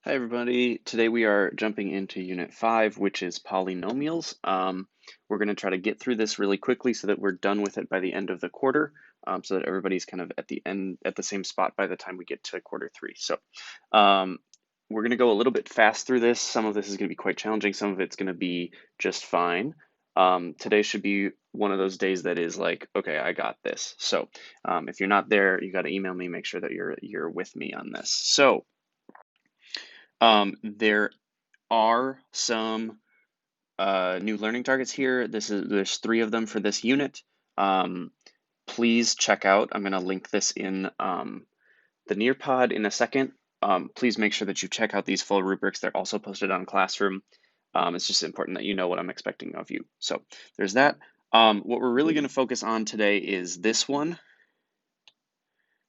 Hi everybody. Today we are jumping into Unit 5, which is polynomials. We're going to try to get through this really quickly so that we're done with it by the end of the quarter, so that everybody's kind of at the end at the same spot by the time we get to quarter 3. So we're going to go a little bit fast through this. Some of this is going to be quite challenging. Some of it's going to be just fine. Today should be one of those days that is like, okay, I got this. So if you're not there, you got to email me, make sure that you're with me on this. So there are some new learning targets here. There's 3 of them for this unit. Please check out, I'm going to link this in the Nearpod in a second. Please make sure that you check out these full rubrics. They're also posted on Classroom. It's just important that you know what I'm expecting of you. So there's that. What we're really going to focus on today is this one,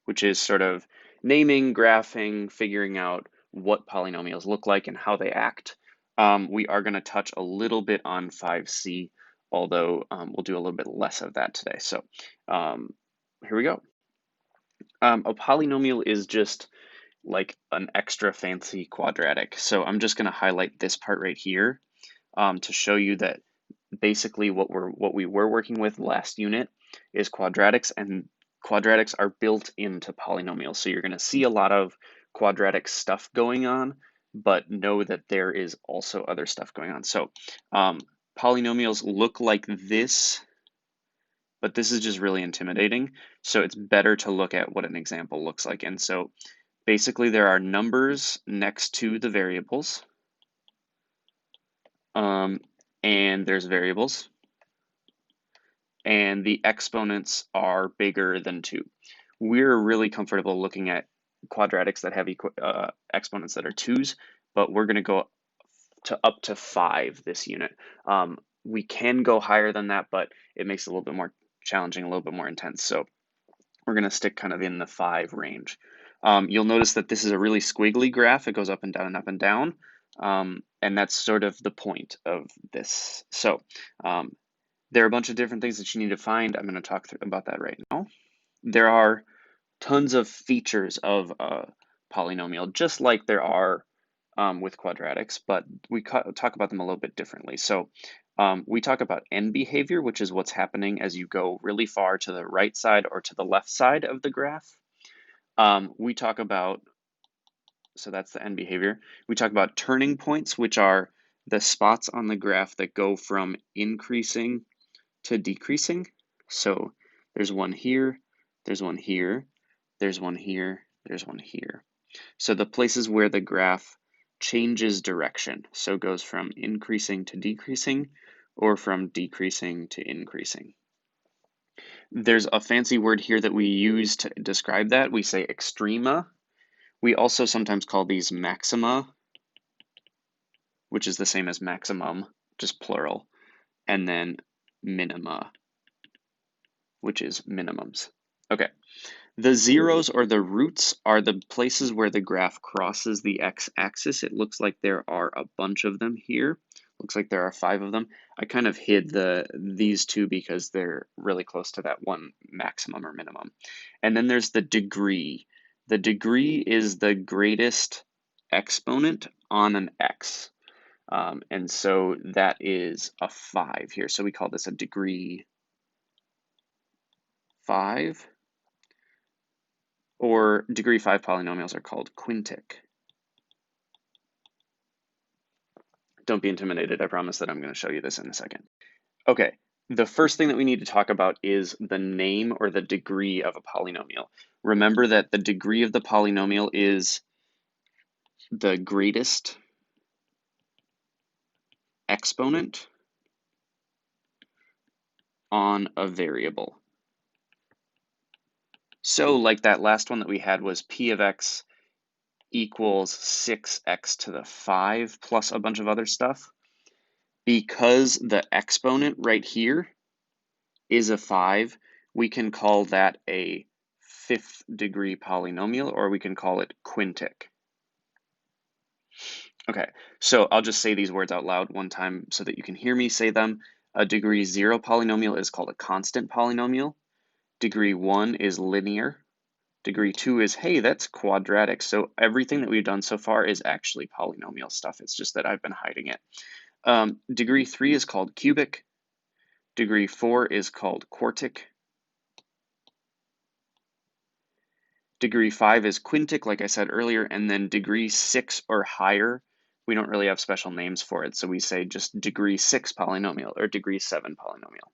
which is sort of naming, graphing, figuring out what polynomials look like and how they act. We are going to touch a little bit on 5C, although we'll do a little bit less of that today. So here we go. A polynomial is just like an extra fancy quadratic. So I'm just going to highlight this part right here to show you that basically what we were working with last unit is quadratics, and quadratics are built into polynomials. So you're going to see a lot of quadratic stuff going on, but know that there is also other stuff going on. So polynomials look like this, but this is just really intimidating. So it's better to look at what an example looks like. And so basically there are numbers next to the variables, and there's variables, and the exponents are bigger than 2. We're really comfortable looking at quadratics that have exponents that are 2s, but we're going to go to up to 5 this unit. We can go higher than that, but it makes it a little bit more challenging, a little bit more intense. So we're going to stick kind of in the 5 range. You'll notice that this is a really squiggly graph. It goes up and down and up and down. And that's sort of the point of this. So there are a bunch of different things that you need to find. I'm going to talk about that right now. There are tons of features of a polynomial, just like there are with quadratics, but we talk about them a little bit differently. So we talk about end behavior, which is what's happening as you go really far to the right side or to the left side of the graph. We talk about, so that's the end behavior. We talk about turning points, which are the spots on the graph that go from increasing to decreasing. So there's one here, there's one here, there's one here, there's one here. So the places where the graph changes direction, so goes from increasing to decreasing or from decreasing to increasing. There's a fancy word here that we use to describe that. We say extrema. We also sometimes call these maxima, which is the same as maximum, just plural, and then minima, which is minimums. Okay. The zeros or the roots are the places where the graph crosses the x-axis. It looks like there are a bunch of them here. Looks like there are 5 of them. I kind of hid these 2 because they're really close to that one maximum or minimum. And then there's the degree. The degree is the greatest exponent on an x. And so that is a 5 here. So we call this a degree 5. Or degree 5 polynomials are called quintic. Don't be intimidated. I promise that I'm going to show you this in a second. Okay, the first thing that we need to talk about is the name or the degree of a polynomial. Remember that the degree of the polynomial is the greatest exponent on a variable. So like that last one that we had was p of x equals 6x to the 5 plus a bunch of other stuff. Because the exponent right here is a 5, we can call that a 5th degree polynomial, or we can call it quintic. Okay, so I'll just say these words out loud one time so that you can hear me say them. A degree 0 polynomial is called a constant polynomial. Degree 1 is linear. Degree 2 is, hey, that's quadratic. So everything that we've done so far is actually polynomial stuff. It's just that I've been hiding it. Degree 3 is called cubic. Degree 4 is called quartic. Degree 5 is quintic, like I said earlier, and then degree 6 or higher, we don't really have special names for it, so we say just degree 6 polynomial or degree 7 polynomial.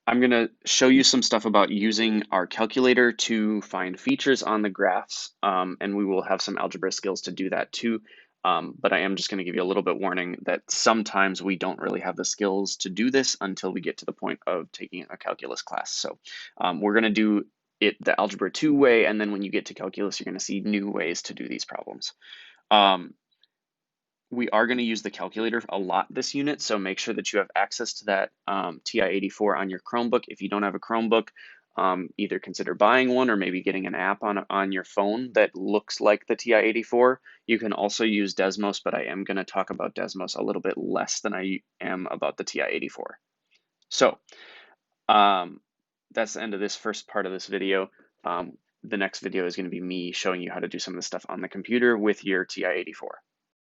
I'm going to show you some stuff about using our calculator to find features on the graphs, and we will have some algebra skills to do that too. But I am just going to give you a little bit warning that sometimes we don't really have the skills to do this until we get to the point of taking a calculus class. So we're going to do it the algebra 2 way, and then when you get to calculus, you're going to see new ways to do these problems. We are going to use the calculator a lot this unit, so make sure that you have access to that TI-84 on your Chromebook. If you don't have a Chromebook, either consider buying one or maybe getting an app on your phone that looks like the TI-84. You can also use Desmos, but I am going to talk about Desmos a little bit less than I am about the TI-84. So that's the end of this first part of this video. The next video is going to be me showing you how to do some of the stuff on the computer with your TI-84.